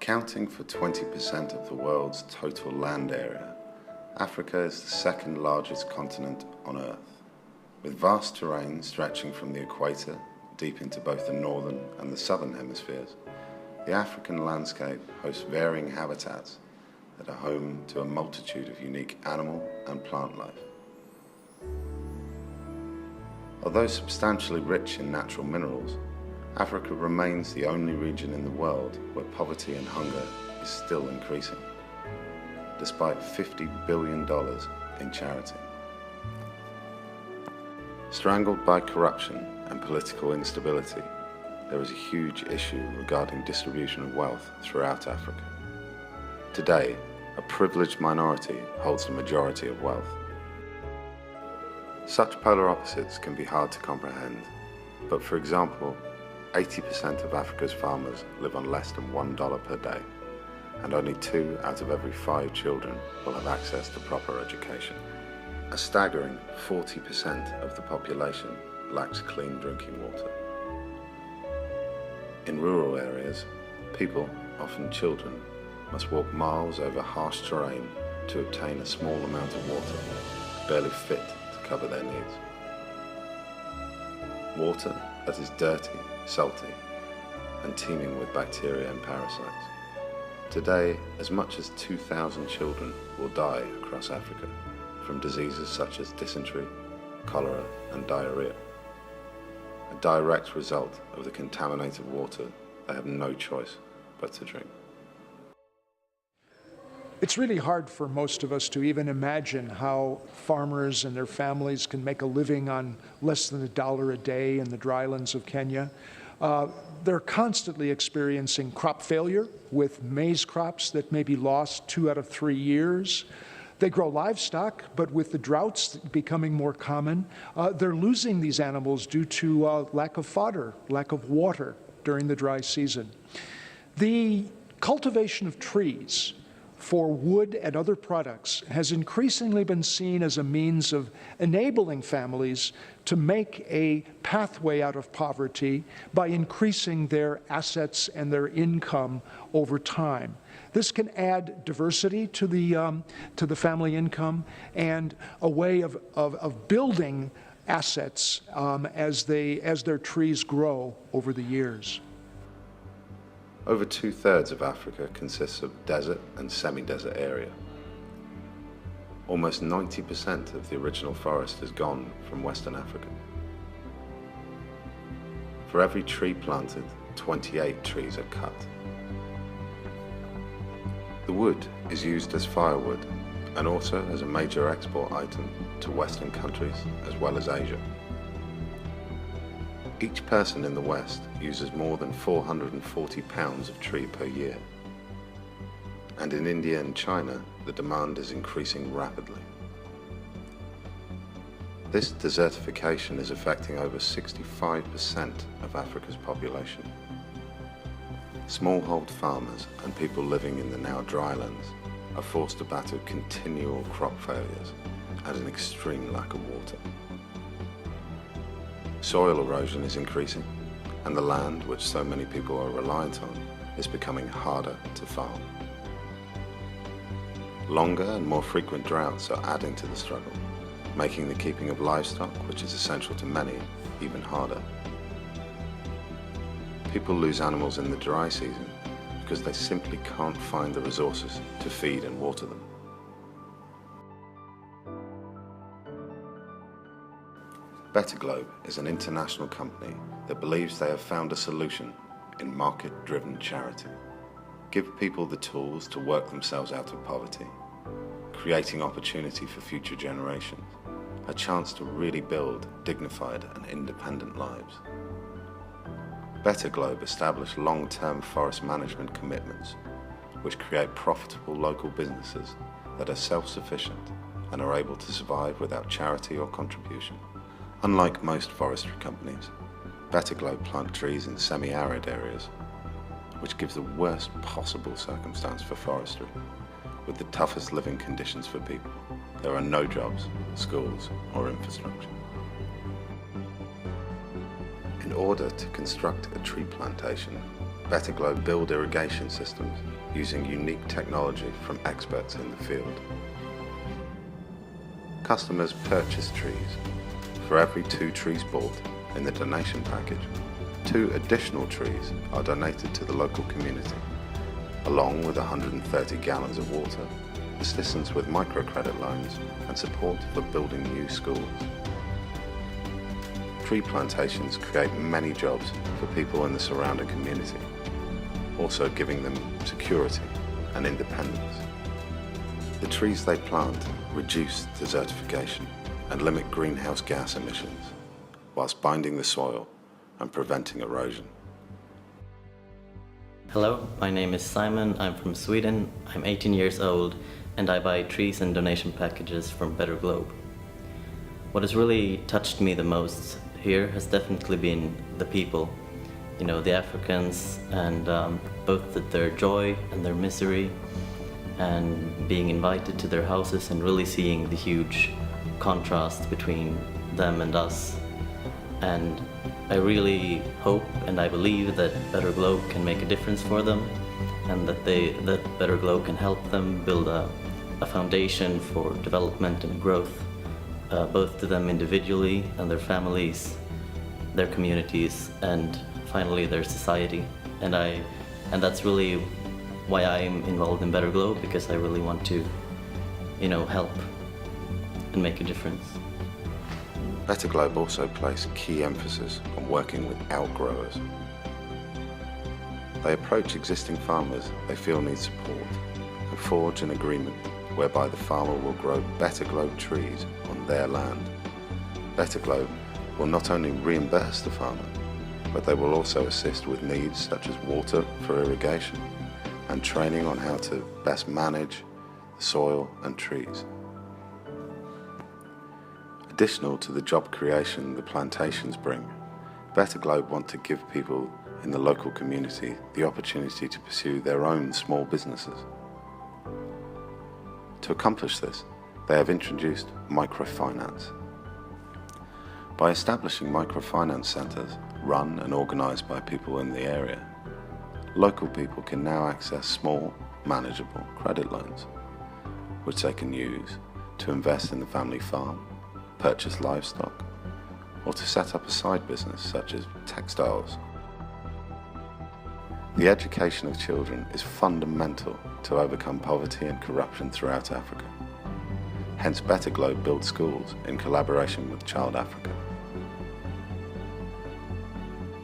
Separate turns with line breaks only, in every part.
Accounting for 20% of the world's total land area, Africa is the second largest continent on Earth. With vast terrain stretching from the equator deep into both the northern and the southern hemispheres, the African landscape hosts varying habitats that are home to a multitude of unique animal and plant life. Although substantially rich in natural minerals, Africa remains the only region in the world where poverty and hunger is still increasing, despite $50 billion in charity. Strangled by corruption and political instability, there is a huge issue regarding distribution of wealth throughout Africa. Today, a privileged minority holds the majority of wealth. Such polar opposites can be hard to comprehend, but for example, 80% of Africa's farmers live on less than $1 per day, and only 2 out of every 5 children will have access to proper education. A staggering 40% of the population lacks clean drinking water. In rural areas, people, often children, must walk miles over harsh terrain to obtain a small amount of water, barely fit to cover their needs. Water that is dirty, salty, and teeming with bacteria and parasites. Today, as much as 2,000 children will die across Africa from diseases such as dysentery, cholera, and diarrhea, a direct result of the contaminated water they have no choice but to drink.
It's really hard for most of us to even imagine how farmers and their families can make a living on less than $1 a day in the drylands of Kenya. They're constantly experiencing crop failure with maize crops that may be lost 2 out of 3 years. They grow livestock, but with the droughts becoming more common, they're losing these animals due to lack of fodder, lack of water during the dry season. The cultivation of trees for wood and other products has increasingly been seen as a means of enabling families to make a pathway out of poverty by increasing their assets and their income over time. This can add diversity to the family income and a way of building assets as their trees grow over the years.
Over 2/3 of Africa consists of desert and semi-desert area. Almost 90% of the original forest is gone from Western Africa. For every tree planted, 28 trees are cut. The wood is used as firewood and also as a major export item to Western countries as well as Asia. Each person in the West uses more than 440 pounds of tree per year. And in India and China, the demand is increasing rapidly. This desertification is affecting over 65% of Africa's population. Smallhold farmers and people living in the now drylands are forced to battle continual crop failures and an extreme lack of water. Soil erosion is increasing, and the land, which so many people are reliant on, is becoming harder to farm. Longer and more frequent droughts are adding to the struggle, making the keeping of livestock, which is essential to many, even harder. People lose animals in the dry season because they simply can't find the resources to feed and water them. Better Globe is an international company that believes they have found a solution in market-driven charity. Give people the tools to work themselves out of poverty, creating opportunity for future generations, a chance to really build dignified and independent lives. Better Globe established long-term forest management commitments, which create profitable local businesses that are self-sufficient and are able to survive without charity or contribution. Unlike most forestry companies, Better Globe plant trees in semi-arid areas, which gives the worst possible circumstance for forestry, with the toughest living conditions for people. There are no jobs, schools, or infrastructure. In order to construct a tree plantation, Better Globe build irrigation systems using unique technology from experts in the field. Customers purchase trees. For every 2 trees bought in the donation package, 2 additional trees are donated to the local community, along with 130 gallons of water, assistance with microcredit loans, and support for building new schools. Tree plantations create many jobs for people in the surrounding community, also giving them security and independence. The trees they plant reduce desertification and limit greenhouse gas emissions, whilst binding the soil and preventing erosion.
Hello, my name is Simon, I'm from Sweden, I'm 18 years old, and I buy trees and donation packages from Better Globe. What has really touched me the most here has definitely been the people, the Africans, and both their joy and their misery, and being invited to their houses and really seeing the huge contrast between them and us. And I really hope and I believe that Better Globe can make a difference for them, and that Better Globe can help them build a foundation for development and growth, both to them individually and their families, their communities, and finally their society. And that's really why I'm involved in Better Globe, because I really want to, help and make a difference.
Better Globe also place key emphasis on working with outgrowers. They approach existing farmers they feel need support and forge an agreement whereby the farmer will grow Better Globe trees on their land. Better Globe will not only reimburse the farmer, but they will also assist with needs such as water for irrigation and training on how to best manage the soil and trees. Additional to the job creation the plantations bring, Better Globe want to give people in the local community the opportunity to pursue their own small businesses. To accomplish this, they have introduced microfinance. By establishing microfinance centres run and organised by people in the area, local people can now access small, manageable credit loans, which they can use to invest in the family farm, purchase livestock, or to set up a side business such as textiles. The education of children is fundamental to overcome poverty and corruption throughout Africa. Hence, Better Globe builds schools in collaboration with Child Africa.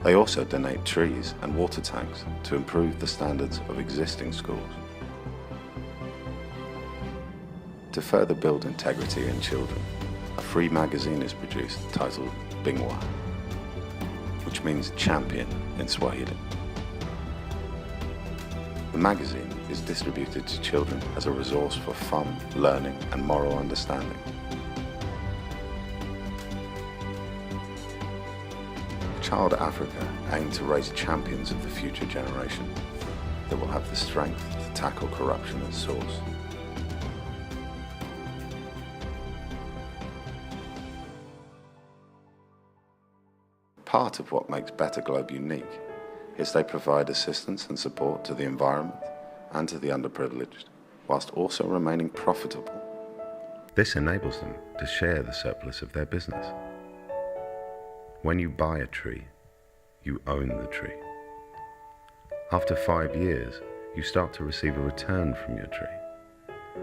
They also donate trees and water tanks to improve the standards of existing schools. To further build integrity in children, a free magazine is produced titled Bingwa, which means champion in Swahili. The magazine is distributed to children as a resource for fun, learning, and moral understanding. Child Africa aim to raise champions of the future generation that will have the strength to tackle corruption at source. Part of what makes Better Globe unique is they provide assistance and support to the environment and to the underprivileged, whilst also remaining profitable. This enables them to share the surplus of their business. When you buy a tree, you own the tree. After 5 years, you start to receive a return from your tree.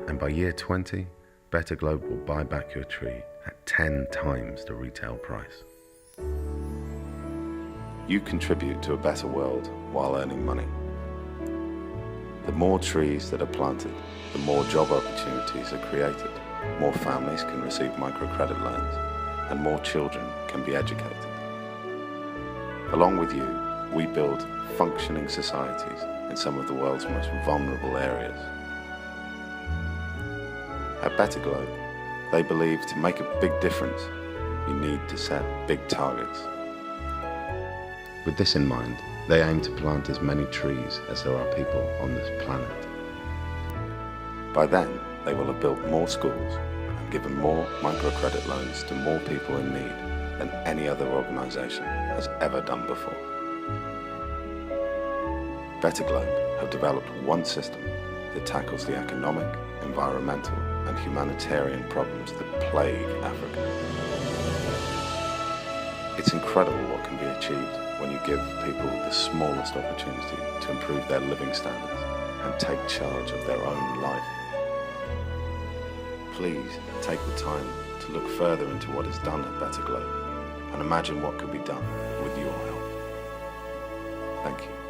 And by year 20, Better Globe will buy back your tree at 10 times the retail price. You contribute to a better world while earning money. The more trees that are planted, the more job opportunities are created, more families can receive microcredit loans, and more children can be educated. Along with you, we build functioning societies in some of the world's most vulnerable areas. At Better Globe, they believe to make a big difference, you need to set big targets. With this in mind, they aim to plant as many trees as there are people on this planet. By then, they will have built more schools and given more microcredit loans to more people in need than any other organisation has ever done before. Better Globe have developed one system that tackles the economic, environmental, and humanitarian problems that plague Africa. It's incredible what can be achieved when you give people the smallest opportunity to improve their living standards and take charge of their own life. Please take the time to look further into what is done at Better Globe and imagine what could be done with your help. Thank you.